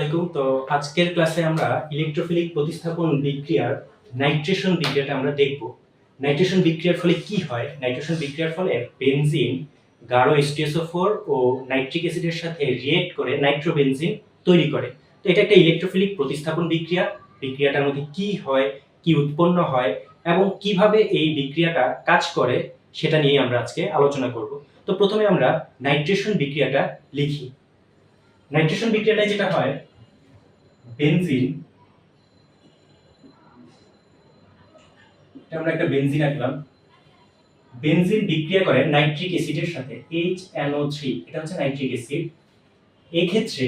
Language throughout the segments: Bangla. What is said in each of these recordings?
আলাইকুম। তো আজকের ক্লাসে আমরা ইলেকট্রোফিলিক প্রতিস্থাপন বিক্রিয়ার নাইট্রেশন বিক্রিয়াটা আমরা দেখব। নাইট্রেশন বিক্রিয়ার ফলে কি হয়? নাইট্রেশন বিক্রিয়ার ফলে বেনজিন গাঢ় H2SO4 ও নাইট্রিক অ্যাসিডের সাথে রিঅ্যাক্ট করে নাইট্রোবেনজিন তৈরি করে। তো এটা একটা ইলেকট্রোফিলিক প্রতিস্থাপন বিক্রিয়া। বিক্রিয়াটার মধ্যে কি হয়, কি উৎপন্ন হয় এবং কিভাবে এই বিক্রিয়াটা কাজ করে সেটা নিয়ে আমরা আজকে আলোচনা করব। তো প্রথমে আমরা নাইট্রেশন বিক্রিয়াটা লিখি। নাইট্রেশন বিক্রিয়াটায় যেটা হয়, বেনজিন, আমরা একটা বেনজিন আঁকলাম। বেনজিন বিক্রিয়া করে নাইট্রিক অ্যাসিডের সাথে HNO3, এটা হচ্ছে নাইট্রিক অ্যাসিড। এই ক্ষেত্রে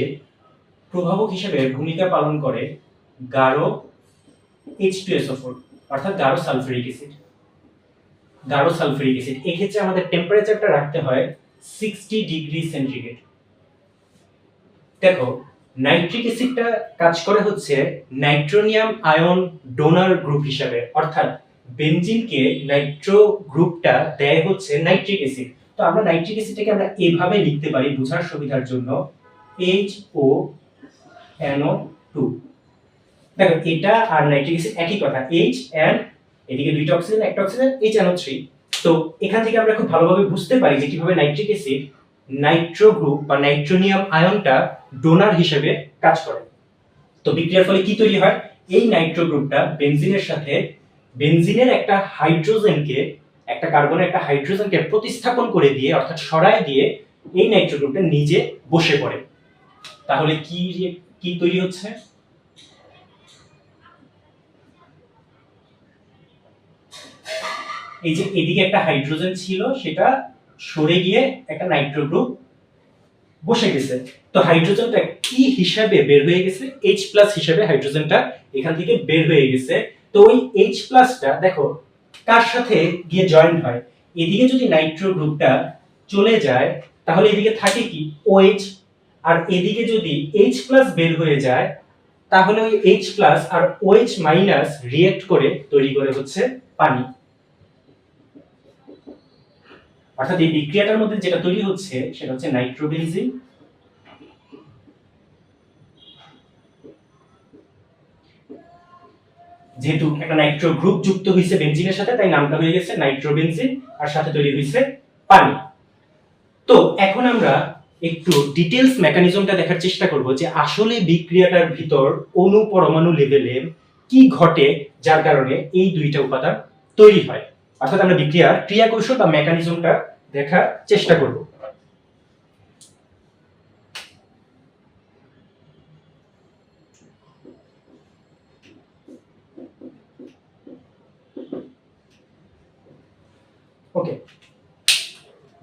প্রভাবক হিসেবে ভূমিকা পালন করে গাঢ় H2SO4 অর্থাৎ গাঢ় সালফিউরিক অ্যাসিড। গাঢ় সালফিউরিক অ্যাসিড এই ক্ষেত্রে আমাদের টেম্পারেচারটা রাখতে হয় 60 ডিগ্রি সেন্টিগ্রেড। দেখো, নাইট্রিক অ্যাসিডটা কাজ করে হচ্ছে নাইট্রোনিয়াম আয়ন ডোনার গ্রুপ হিসেবে, অর্থাৎ বেনজিনকে নাইট্রো গ্রুপটা দেয় হচ্ছে নাইট্রিক অ্যাসিড। তো আমরা নাইট্রিক অ্যাসিডটাকে আমরা এভাবে লিখতে পারি বোঝার সুবিধার জন্য, HONO2। দেখো, এটা আর নাইট্রিক অ্যাসিড একই কথা, HN, এদিকে দুইটা অক্সিজেন একটা অক্সিজেন, HNO3। তো এখান থেকে আমরা খুব ভালোভাবে বুঝতে পারি যে কিভাবে নাইট্রিক অ্যাসিড নাইট্রো গ্রুপ বা নাইট্রোনিয়াম আয়নটা ডোনার হিসেবে কাজ করে। তো বিক্রিয়ার ফলে কি তৈরি হয়? এই নাইট্রো গ্রুপটা বেনজিনের সাথে বেনজিনের একটা হাইড্রোজেনকে, একটা কার্বনের একটা হাইড্রোজেনকে প্রতিস্থাপন করে দিয়ে, অর্থাৎ সরায় দিয়ে এই নাইট্রো গ্রুপটা নিজে বসে পড়ে। তাহলে কি কি তৈরি হচ্ছে? এই যে এদিকে একটা হাইড্রোজেন ছিল, সেটা সরে গিয়ে একটা নাইট্রো গ্রুপ বসে গেছে। তো হাইড্রোজেনটা কি হিসাবে বের হয়ে গেছে? H+ হিসাবে হাইড্রোজেনটা এখান থেকে বের হয়ে গেছে। তো ওই H+টা দেখো কার সাথে গিয়ে জয়েন্ট হয়? এদিকে যদি নাইট্রো গ্রুপটা চলে যায় তাহলে এদিকে থাকে কি? OH। আর এদিকে যদি H+ বের হয়ে যায় তাহলে ওই H+ আর OH- রিঅ্যাক্ট করে তৈরি করে হচ্ছে পানি। অর্থাৎ এই বিক্রিয়াটার মধ্যে যেটা তৈরি হচ্ছে সেটা হচ্ছে নাইট্রোবেনজিন। যেহেতু একটা নাইট্রো গ্রুপ যুক্ত হয়েছে বেনজিনের সাথে, তাই নামটা হয়ে গেছে নাইট্রোবেনজিন, আর সাথে তৈরি হয়েছে পানি। তো এখন আমরা একটু ডিটেইলস মেকানিজমটা দেখার চেষ্টা করব যে আসলে বিক্রিয়াটার ভিতর অণু পরমাণু লেভেলে কি ঘটে যার কারণে এই দুইটা উপাদান তৈরি হয়। অর্থাৎ আমরা বিক্রিয়ার ক্রিয়া কৌশল বা মেকানিজমটা দেখার চেষ্টা করব। ওকে,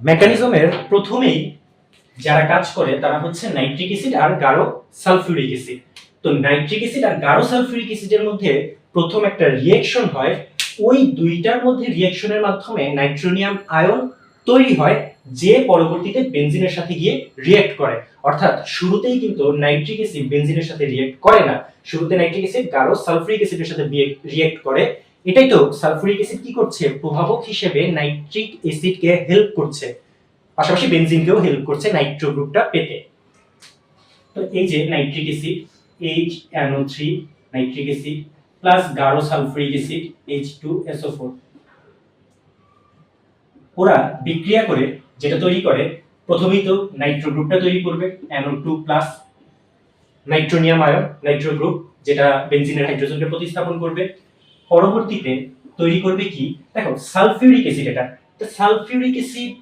মেকানিজমের প্রথমেই যারা কাজ করে তারা হচ্ছে নাইট্রিক অ্যাসিড আর গাঢ় সালফিউরিক অ্যাসিড। তো নাইট্রিক অ্যাসিড আর গাঢ় সালফিউরিক অ্যাসিডের মধ্যে প্রথম একটা রিঅ্যাকশন হয়। ওই দুইটার মধ্যে রিঅ্যাকশনের মাধ্যমে নাইট্রোনিয়াম আয়ন তৈরি হয়, যে পরবর্তীতে বেনজিনের সাথে গিয়ে রিঅ্যাক্ট করে। অর্থাৎ শুরুতেই কিন্তু নাইট্রিক অ্যাসিড বেনজিনের সাথে রিঅ্যাক্ট করে না, শুরুতে নাইট্রিক অ্যাসিড গাঢ় সালফিউরিক অ্যাসিডের সাথে রিঅ্যাক্ট করে। এটাই তো সালফিউরিক অ্যাসিড কি করছে? প্রভাবক হিসেবে নাইট্রিক অ্যাসিডকে হেল্প করছে, পাশাপাশি বেনজিনকেও হেল্প করছে নাইট্রো গ্রুপটা পেতে। তো এই যে nitric acid HNO3, nitric acid plus গাঢ় সালফিউরিক অ্যাসিড H2SO4, ওরা বিক্রিয়া করে যেটা তৈরি করে, প্রথমেই তো নাইট্রো গ্রুপটা তৈরি করবে NO2 plus নাইট্রোনিয়াম ion Nitro group, যেটা বেনজিনের হাইড্রোজেনকে প্রতিস্থাপন করবে। পরবর্তীতে তৈরি করবে কি? দেখো, সালফিউরিক অ্যাসিড। এটা তো সালফিউরিক অ্যাসিড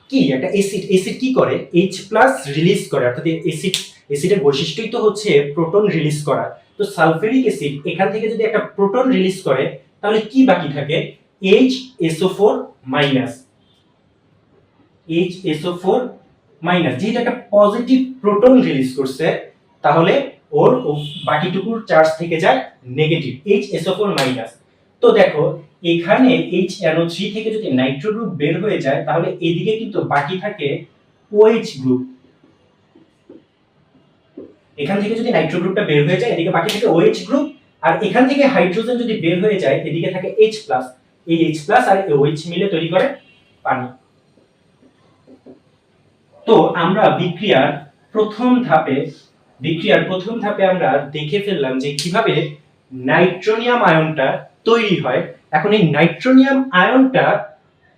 কি? একটা অ্যাসিড। অ্যাসিড কি করে? H+ রিলিজ করে, অর্থাৎ অ্যাসিডের বৈশিষ্ট্যই তো হচ্ছে প্রোটন রিলিজ করা। তো সালফিউরিক অ্যাসিড এখান থেকে যদি একটা প্রোটন রিলিজ করে তাহলে কি বাকি থাকে? HSO4 minus. HSO4 মাইনাস, যেহেতু একটা পজিটিভ প্রোটন রিলিজ করছে তাহলে ওর বাকিটুকুর চার্জ থেকে যায় নেগেটিভ, HSO4 মাইনাস। তো দেখো, এখানে HNO3 থেকে যদি নাইট্রো গ্রুপ বের হয়ে যায় তাহলে এদিকে কিন্তু বাকি থাকে OH গ্রুপ। এখান থেকে যদি নাইট্রো গ্রুপটা বের হয়ে যায় এদিকে বাকি থাকে OH গ্রুপ, আর এখান থেকে হাইড্রোজেন যদি বের হয়ে যায় এদিকে থাকে H+। এই H+ আর OH মিলে তৈরি করে পানি। তো আমরা বিক্রিয়ার প্রথম ধাপে বিক্রিয়ার প্রথম ধাপে আমরা দেখে ফেললাম যে কিভাবে নাইট্রোনিয়াম আয়নটা তৈরি হয়। এখন এই নাইট্রোনিয়াম আয়নটা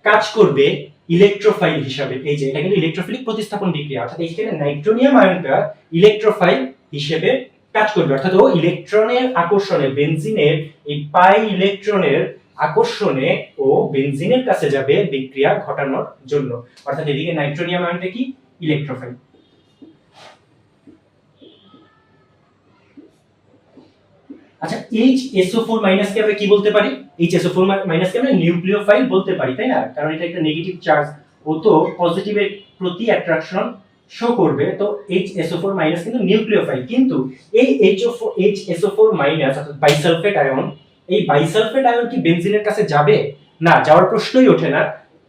কাজ করবে ইলেকট্রোফাইল হিসাবে। এই যে এটা কিন্তু ইলেকট্রোফিলিক প্রতিস্থাপন বিক্রিয়া, অর্থাৎ এইখানে নাইট্রোনিয়াম আয়নটা ইলেকট্রোফাইল হিসেবে কাজ করবে, অর্থাৎ ও ইলেকট্রনের আকর্ষণে, বেনজিনের এই পাই ইলেকট্রনের আকর্ষণে ও বেনজিনের কাছে যাবে বিক্রিয়া ঘটানোর জন্য, অর্থাৎ এদিকে নাইট্রোনিয়াম আয়নটা কি ইলেকট্রোফাইল। আচ্ছা, HSO4- কে আমরা কি বলতে পারি? HSO4- কে আমরা নিউক্লিওফাইল বলতে পারি, তাই না? কারণ এটা একটা নেগেটিভ চার্জ, ও তো পজিটিভের প্রতি অ্যাট্রাকশন শো করবে, তো HSO4- কিন্তু নিউক্লিওফাইল। কিন্তু এই HSO4- অর্থাৎ বাইসালফেট আয়ন, এই বাইসালফেট আয়ন কি বেনজিনের কাছে যাবে? না, যাওয়ার প্রশ্নই ওঠে না।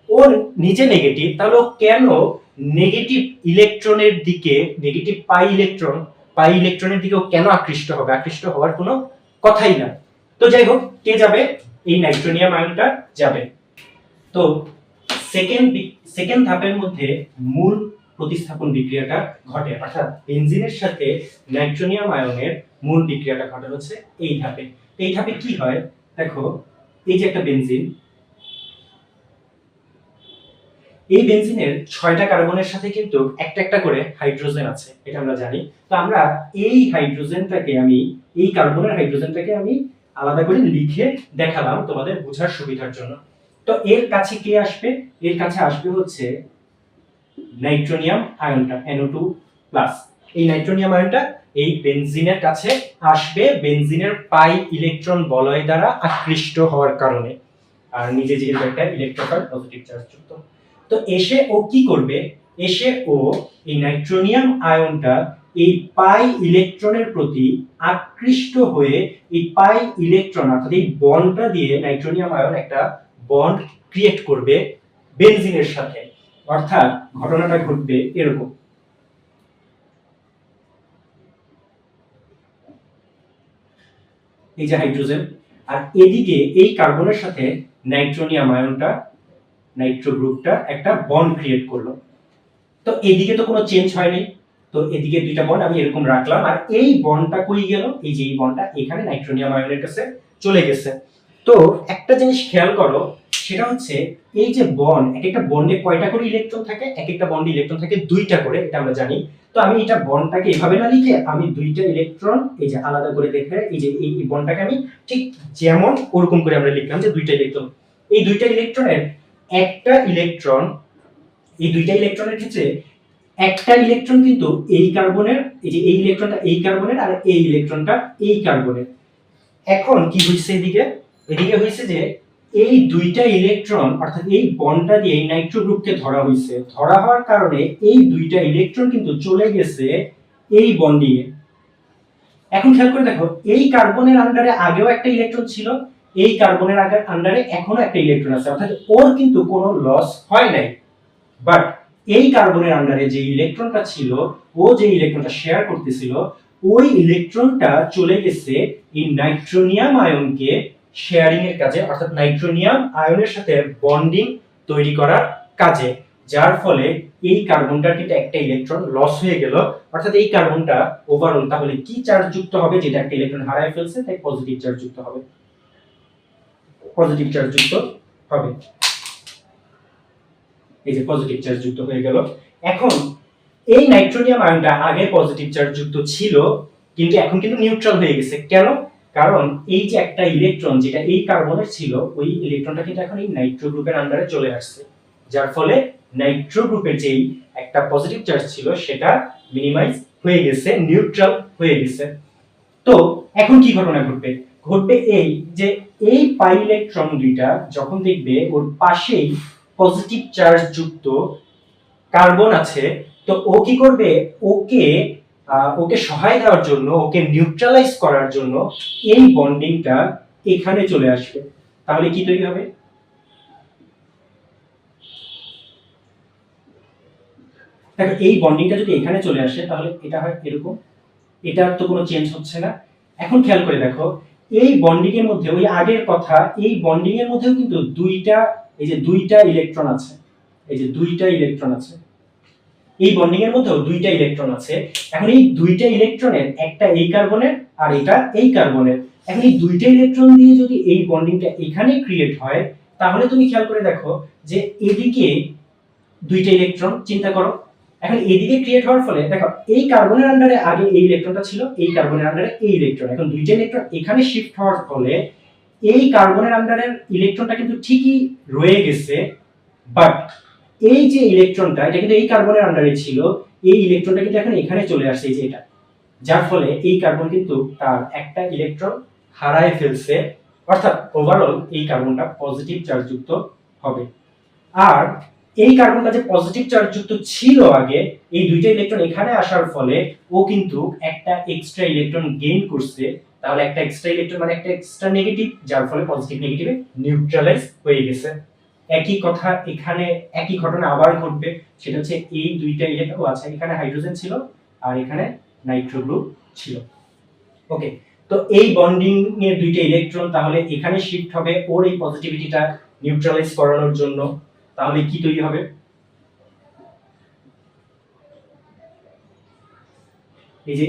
ও নিজে নেগেটিভ, তাহলে ও কেন নেগেটিভ ইলেকট্রনের দিকে, নেগেটিভ পাই ইলেকট্রনের দিকে ও কেন আকৃষ্ট হবে? আকৃষ্ট হওয়ার কোনো কথাই না। তো যাই হোক, কে যাবে? এই নাইট্রোনিয়াম আয়নটা যাবে। তো সেকেন্ড ধাপের মধ্যে মূল প্রতিস্থাপন বিক্রিয়াটা ঘটে, অর্থাৎ বেনজিনের সাথে নাইট্রোনিয়াম আয়নের মূল বিক্রিয়াটা ঘটে হচ্ছে এই ধাপে। এই ধাপে কি হয় দেখো, এই যে একটা বেনজিন, এই বেনজিনের 6টা কার্বনের সাথে কিন্তু একটা একটা করে হাইড্রোজেন আছে, এটা আমরা জানি। তো আমরা এই হাইড্রোজেনটাকে এই কার্বনের হাইড্রোজেনটাকে আমি আলাদা করে লিখে দেখালাম তোমাদের বোঝার সুবিধার জন্য। তো এর কাছে কে আসবে? এর কাছে আসবে হচ্ছে নাইট্রোনিয়াম আয়নটা, NO2+। এই নাইট্রোনিয়াম আয়নটা এই বেনজিনের কাছে আসবে বেনজিনের পাই ইলেকট্রন বলয় দ্বারা আকৃষ্ট হওয়ার কারণে, আর নিজে যেহেতু একটা ইলেকট্রোফাইল পজিটিভ চার্জ যুক্ত। তো এসে ও কি করবে? এসে ও এই নাইট্রোনিয়াম আয়নটা এই পাই ইলেকট্রনের প্রতি আকৃষ্ট হয়ে এই পাই ইলেকট্রন, অর্থাৎ এই বন্ডটা দিয়ে নাইট্রোনিয়াম আয়ন একটা বন্ড ক্রিয়েট করবে বেনজিনের সাথে। অর্থাৎ ঘটনাটা ঘটবে এরকম, এই যে হাইড্রোজেন, আর এদিকে এই কার্বনের সাথে নাইট্রোনিয়াম আয়নটা, নাইট্রো গ্রুপটা একটা বন্ড ক্রিয়েট করলো। তো এদিকে তো কোনো চেঞ্জ হয়নি, তো এদিকে দুইটা বন্ড আমি এরকম রাখলাম, আর এই বন্ডটা কই গেল? এই যে এই বন্ডটা এখানে নাইট্রোনিয়াম আয়নের কাছে চলে গেছে। তো একটা জিনিস খেয়াল করো, সেটা হচ্ছে এই যে বন্ড, এক একটা বন্ডে কয়টা করে ইলেকট্রন থাকে? এক একটা বন্ডে ইলেকট্রন থাকে 2টা করে, এটা আমরা জানি। তো আমি এটা বন্ডটাকে এভাবে না লিখে আমি 2টা ইলেকট্রন এই যে আলাদা করে দেখে এই যে এই বন্ডটাকে আমি ঠিক যেমন ওরকম করে আমরা লিখলাম যে 2টা ইলেকট্রন। এই 2টা ইলেকট্রনের একটা ইলেকট্রন, এই 2টা ইলেকট্রনের ক্ষেত্রে একটা ইলেকট্রন কিন্তু এই কার্বনের, এই যে এই ইলেকট্রনটা এই কার্বনের, আর এই ইলেকট্রনটা এই কার্বনের। এখন কি হইছে? এদিকে হইছে যে এই 2টা ইলেকট্রন, অর্থাৎ এই বন্ডটা দিয়ে এই নাইট্রো গ্রুপকে ধরা হইছে। ধরা হওয়ার কারণে এই 2টা ইলেকট্রন কিন্তু চলে গেছে এই বন্ডিং এ। এখন খেয়াল করে দেখো, এই কার্বনের আন্ডারে আগেও একটা ইলেকট্রন ছিল, এই কার্বনের আন্ডারে এখনো একটা ইলেকট্রন আছে, অর্থাৎ ওর কিন্তু কোনো লস হয় নাই। বাট এই কার্বনের আন্ডারে যে ইলেকট্রনটা ছিল, ও যে ইলেকট্রনটা শেয়ার করতেছিল, ওই ইলেকট্রনটা চলে গেছে এই নাইট্রোনিয়াম আয়নকে শেয়ারিং এর কাজে, অর্থাৎ নাইট্রোনিয়াম আয়নের সাথে বন্ডিং তৈরি করার কাজে, যার ফলে এই কার্বনটার কিন্তু একটা ইলেকট্রন লস হয়ে গেল। অর্থাৎ এই কার্বনটা ওভারঅল তাহলে কি চার্জ যুক্ত হবে? যেটা একটা ইলেকট্রন হারায় ফেলছে, তাই পজিটিভ চার্জ যুক্ত হবে, পজিটিভ চার্জ যুক্ত হবে। এই যে পজিটিভ চার্জ যুক্ত হয়ে গেল। এখন এই নাইট্রোনিয়াম আয়নটা আগে পজিটিভ চার্জ যুক্ত ছিল, কিন্তু এখন কিন্তু নিউট্রাল হয়ে গেছে। কেন? কারণ এই যে একটা ইলেকট্রন যেটা এই কার্বনের ছিল, ওই ইলেকট্রনটা কিন্তু এখন এই নাইট্রো গ্রুপের আন্ডারে চলে আসছে, যার ফলে নাইট্রো গ্রুপের যেই একটা পজিটিভ চার্জ ছিল সেটা মিনিমাইজ হয়ে গেছে, নিউট্রাল হয়ে গেছে। তো এখন কি ঘটনা ঘটবে? ঘটবে এই যে এই পাই ইলেকট্রন দুইটা যখন দেখবে ওর পাশেই পজিটিভ চার্জ যুক্ত কার্বন আছে, তো ও কি করবে? ওকে সহায় দেওয়ার জন্য, ওকে নিউট্রালাইজ করার জন্য এই বন্ডিংটা এখানে চলে আসবে। তাহলে কি তৈরি হবে? দেখো, এই বন্ডিংটা যদি এখানে চলে আসে তাহলে এটা হয় এরকম, এটার তো কোনো চেঞ্জ হচ্ছে না। এখন খেয়াল করে দেখো, এই বন্ডিং এর মধ্যে ওই আগের কথা, এই বন্ডিং এর মধ্যেও কিন্তু দুইটা, এই যে দুইটা ইলেকট্রন আছে, এই যে দুইটা ইলেকট্রন আছে, এই বন্ডিং এর মধ্যেও দুইটা ইলেকট্রন আছে। এখন এই দুইটা ইলেকট্রনের একটা এই কার্বনের আর এটা এই কার্বনের, এখন এই দুইটা ইলেকট্রন দিয়ে যদি এই বন্ডিংটা এখানে ক্রিয়েট হয়, তাহলে তুমি খেয়াল করে দেখো যে এদিকে দুইটা ইলেকট্রন, চিন্তা করো, এখন এদিকে ক্রিয়েট হওয়ার ফলে দেখো এই কার্বনের আন্ডারে আগে এই ইলেকট্রনটা ছিল, এই কার্বনের আন্ডারে এই ইলেকট্রন, এখন দুইটা ইলেকট্রন এখানে শিফট হওয়ার ফলে এই কার্বনের আন্ডারের ইলেকট্রনটা কিন্তু ঠিকই রয়ে গেছে, বাট এই যে ইলেকট্রনটা এটা কিন্তু এই কার্বনের আন্ডারে ছিল, এই ইলেকট্রনটা কিন্তু এখন এখানে চলে আসছে, এই যে এটা, যার ফলে এই কার্বন কিন্তু তার একটা ইলেকট্রন হারায় ফেলছে, অর্থাৎ ওভারঅল এই কার্বনটা পজিটিভ চার্জ যুক্ত হবে। আর এই কার্বনটা যে পজিটিভ চার্জ যুক্ত ছিল আগে, এই দুইটা ইলেকট্রন এখানে আসার ফলে ও কিন্তু একটা এক্সট্রা ইলেকট্রন গেইন করছে, তাহলে একটা এক্সট্রা ইলেকট্রন মানে একটা এক্সট্রা নেগেটিভ, যার ফলে পজিটিভ নেগেটিভে নিউট্রালাইজ হয়ে গেছে। একই কথা এখানে একই ঘটনা আবার ঘটবে, সেটা হচ্ছে এই দুইটা ইলেকট্রন, আচ্ছা এখানে হাইড্রোজেন ছিল আর এখানে নাইট্রো গ্রুপ ছিল। ওকে, তো এই বন্ডিং এর দুইটা ইলেকট্রন তাহলে এখানে শিফট হবে ওর এই পজিটিভিটিটা নিউট্রালাইজ করানোর জন্য, তাহলে কি তৈরি হবে? এই যে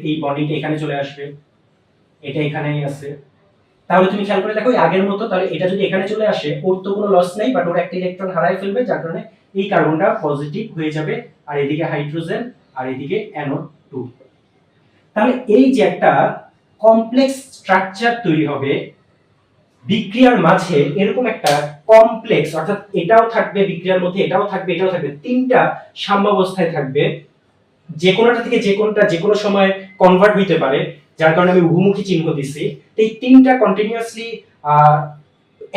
এই বন্ডিংটা এখানে চলে আসবে, এটা এখানেই আছে, তাহলে তুমি খেয়াল করে দেখো আগের মতো, তাহলে এটা যদি এখানে চলে আসে ওর তো কোনো লস নাই, বাট ওর একটা ইলেকট্রন হারায় ফেলবে, যার কারণে এই কার্বনটা পজিটিভ হয়ে যাবে, আর এদিকে হাইড্রোজেন আর এদিকে NO2। তাহলে এই যে একটা কমপ্লেক্স স্ট্রাকচার তৈরি হবে বিক্রিয়ার মাঝে, এরকম একটা কমপ্লেক্স, অর্থাৎ এটাও থাকবে বিক্রিয়ার মধ্যে, এটাও থাকবে, এটাও থাকবে, তিনটা সাম্যাবস্থায় থাকবে, যে কোনোটা থেকে যে কোনটা যে কোনো সময় কনভার্ট হইতে পারে, যার কারণে আমি উভমুখী চিহ্ন দিছি। এই তিনটা কন্টিনিউয়াসলি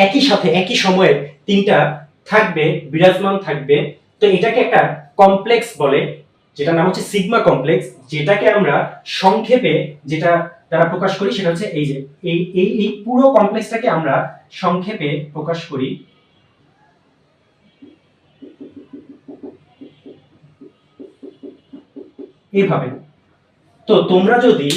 একই সাথে একই সময়ে তিনটা থাকবে, বিরাজমান থাকবে, তো এটাকে একটা কমপ্লেক্স বলে, যেটা নাম হচ্ছে সিগমা কমপ্লেক্স, যেটাকে আমরা সংক্ষেপে যেটা দ্বারা প্রকাশ করি সেটা হচ্ছে এই যে এই এই এই পুরো কমপ্লেক্সটাকে আমরা সংক্ষেপে প্রকাশ করি এইভাবে। তো তোমরা যদি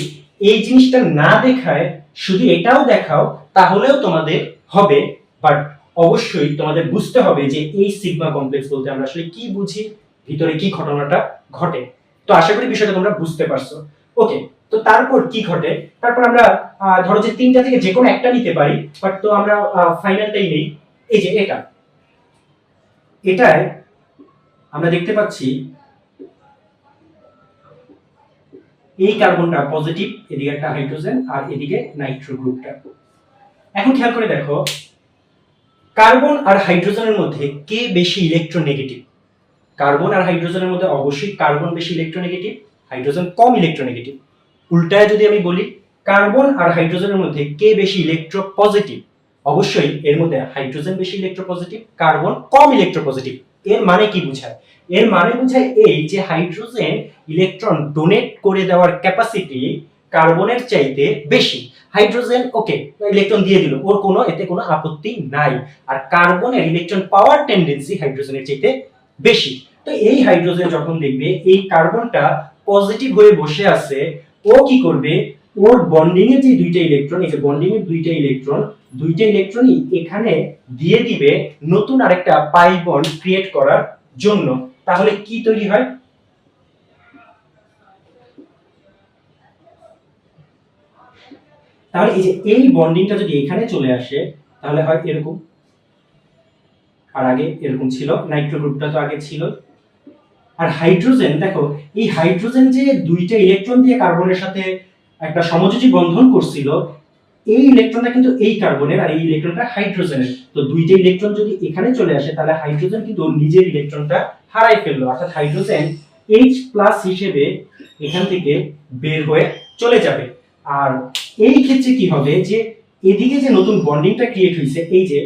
এই জিনিসটা না দেখায় শুধু এটাও দেখাও তাহলেও তোমাদের হবে, বাট অবশ্যই তোমাদের বুঝতে হবে যে এই সিগমা কমপ্লেক্স বলতে আমরা আসলে কি বুঝি, ভিতরে কি ঘটনাটা ঘটে। তো আশা করি বিষয়টা তোমরা বুঝতে পারছো। ওকে, তো তারপর কি ঘটে, তারপর আমরা ধরো যে তিনটা থেকে যে কোনো একটা নিতে পারি, বাট তো আমরা ফাইনালটাই নেই। এই যে এটায় আমরা দেখতে পাচ্ছি এই কার্বনটা পজিটিভ, এদিকে একটা হাইড্রোজেন আর এদিকে নাইট্রো গ্রুপটা। এখন খেয়াল করে দেখো কার্বন আর হাইড্রোজেনের মধ্যে কে বেশি ইলেকট্রোনেগেটিভ? কার্বন আর হাইড্রোজেনের মধ্যে অবশ্যই কার্বন বেশি ইলেকট্রোনেগেটিভ, হাইড্রোজেন কম ইলেকট্রোনেগেটিভ। উল্টায় যদি আমি বলি কার্বন আর হাইড্রোজেনের মধ্যে কে বেশি ইলেকট্রোপজিটিভ? অবশ্যই এর মধ্যে হাইড্রোজেন বেশি ইলেকট্রোপজিটিভ, কার্বন কম ইলেকট্রোপজিটিভ। এর মানে কি বোঝায়? এর মানে বোঝায় এই যে হাইড্রোজেন ইলেকট্রন ডোনেট করে দেওয়ার ক্যাপাসিটি কার্বনের চাইতে বেশি। হাইড্রোজেন ওকে ইলেকট্রন দিয়ে দিল, ওর কোনো এতে কোনো আপত্তি নাই, আর কার্বনের ইলেকট্রন পাওয়ার টেন্ডেন্সি হাইড্রোজেনের চাইতে বেশি। তো এই হাইড্রোজেন যখন দেখবে এই কার্বনটা পজিটিভ হয়ে বসে আছে, ও কি করবে, ওর বন্ডিং এর যে দুইটা ইলেকট্রন, এই যে বন্ডিং এর দুইটা ইলেকট্রনই এখানে দিয়ে দিবে নতুন আরেকটা পাই বন্ড ক্রিয়েট করার জন্য। তাহলে কি তৈরি হয়? তাহলে এই যে এই বন্ডিংটা যদি এখানে চলে আসে তাহলে হয় এরকম, আর আগে এরকম ছিল, নাইট্রো গ্রুপটা তো আগে ছিল। আর হাইড্রোজেন দেখো, এই হাইড্রোজেন যে দুইটা ইলেকট্রন দিয়ে কার্বনের সাথে একটা সমযোজী বন্ধন করছিল, এই ইলেকট্রনটা কিন্তু এই কার্বনের আর এই ইলেকট্রনটা হাইড্রোজেনের। তো দুইটা ইলেকট্রন যদি এখানে চলে আসে তাহলে হাইড্রোজেন কিন্তু নিজের ইলেকট্রনটা হারাই ফেললো, অর্থাৎ হাইড্রোজেন H+ হিসেবে এখান থেকে বের হয়ে চলে যাবে। আর এই ক্ষেত্রে কি হবে, যে এদিকে যে নতুন বন্ডিংটা ক্রিয়েট হয়েছে, এই যে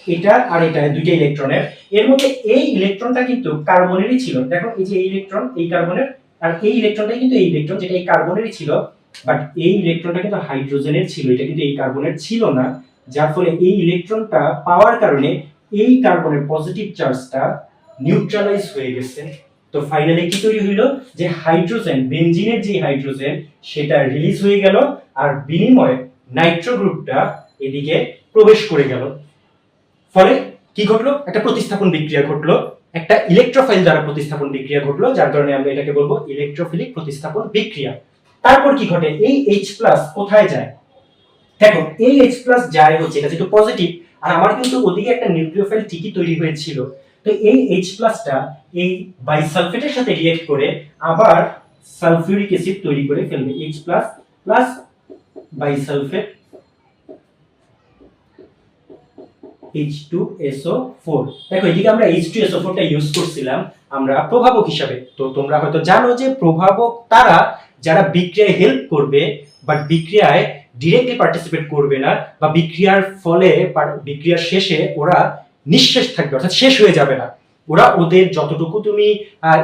এটা আর এটা দুইটা ইলেকট্রনের, এর মধ্যে এই ইলেকট্রনটা কিন্তু কার্বনেরই ছিল। দেখো এই যে এই ইলেকট্রন এই কার্বনের, আর এই ইলেকট্রনটাই কিন্তু এই ইলেকট্রন যেটা এই কার্বনেরই ছিল, বাট এই ইলেকট্রনটা কিন্তু হাইড্রোজেনের ছিল, এটা কিন্তু এই কার্বনের ছিল না, যার ফলে এই ইলেকট্রনটা পাওয়ার কারণে এই কার্বনের পজিটিভ চার্জটা নিউট্রালাইজ হয়ে গেছে। তো ফাইনালি কি তৈরি হইলো, যে হাইড্রোজেন বেনজিনের যে হাইড্রোজেন সেটা রিলিজ হয়ে গেল, আর বিনিময়ে নাইট্রো গ্রুপটা এদিকে প্রবেশ করে গেল। ফলে কি ঘটলো, একটা প্রতিস্থাপন বিক্রিয়া ঘটলো। একটা ইলেকট্রোফাইল দ্বারা প্রতিস্থাপন বিক্রিয়া ঘটলো, যার কারণে আমরা এটাকে বলবো ইলেকট্রোফিলিক প্রতিস্থাপন বিক্রিয়া। তারপর কি ঘটে, এই H+ কোথায় যায়? দেখো এই H+ যায় হচ্ছে, এটা যেহেতু পজিটিভ আর আমার কিন্তু ওদিকে একটা নিউক্লিওফাইল ঠিকই তৈরি হয়েছিল, তো এই H+টা এই বাইসালফেটের সাথে রিঅ্যাক্ট করে আবার সালফিউরিক অ্যাসিড তৈরি করে ফেলবে। H+ plus bisulphate H2SO4। দেখো এদিকে আমরা H2SO4 টা ইউজ করছিলাম আমরা প্রভাবক হিসাবে। তো তোমরা হয়তো জানো যে প্রভাবক তারা যারা বিক্রিয়ায় হেল্প করবে বাট বিক্রিয়ায় ডিরেক্টলি পার্টিসিপেট করবে না, বা বিক্রিয়ার ফলে বিক্রিয়ার শেষে ওরা নিঃশেষ থাকবে, অর্থাৎ শেষ হয়ে যাবে না। ওরা ওদের যতটুকু তুমি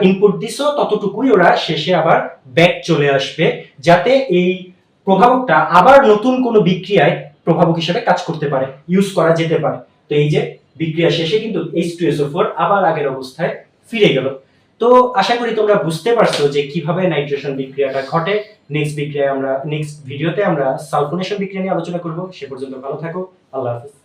ইনপুট দিছো ততটুকুই ওরা শেষে আবার ব্যাক চলে আসবে, যাতে এই প্রভাবকটা আবার নতুন কোনো বিক্রিয়ায় প্রভাবক হিসেবে কাজ করতে পারে, ইউজ করা যেতে পারে। তো এই যে বিক্রিয়া শেষে কিন্তু H2SO4 আবার আগের অবস্থায় ফিরে গেল। তো আশা করি তোমরা বুঝতে পারছো যে কিভাবে নাইট্রেশন বিক্রিয়াটা ঘটে। নেক্সট ভিডিওতে আমরা সালফোনেশন বিক্রিয়া নিয়ে আলোচনা করব। সে পর্যন্ত ভালো থাকো, আল্লাহ হাফেজ।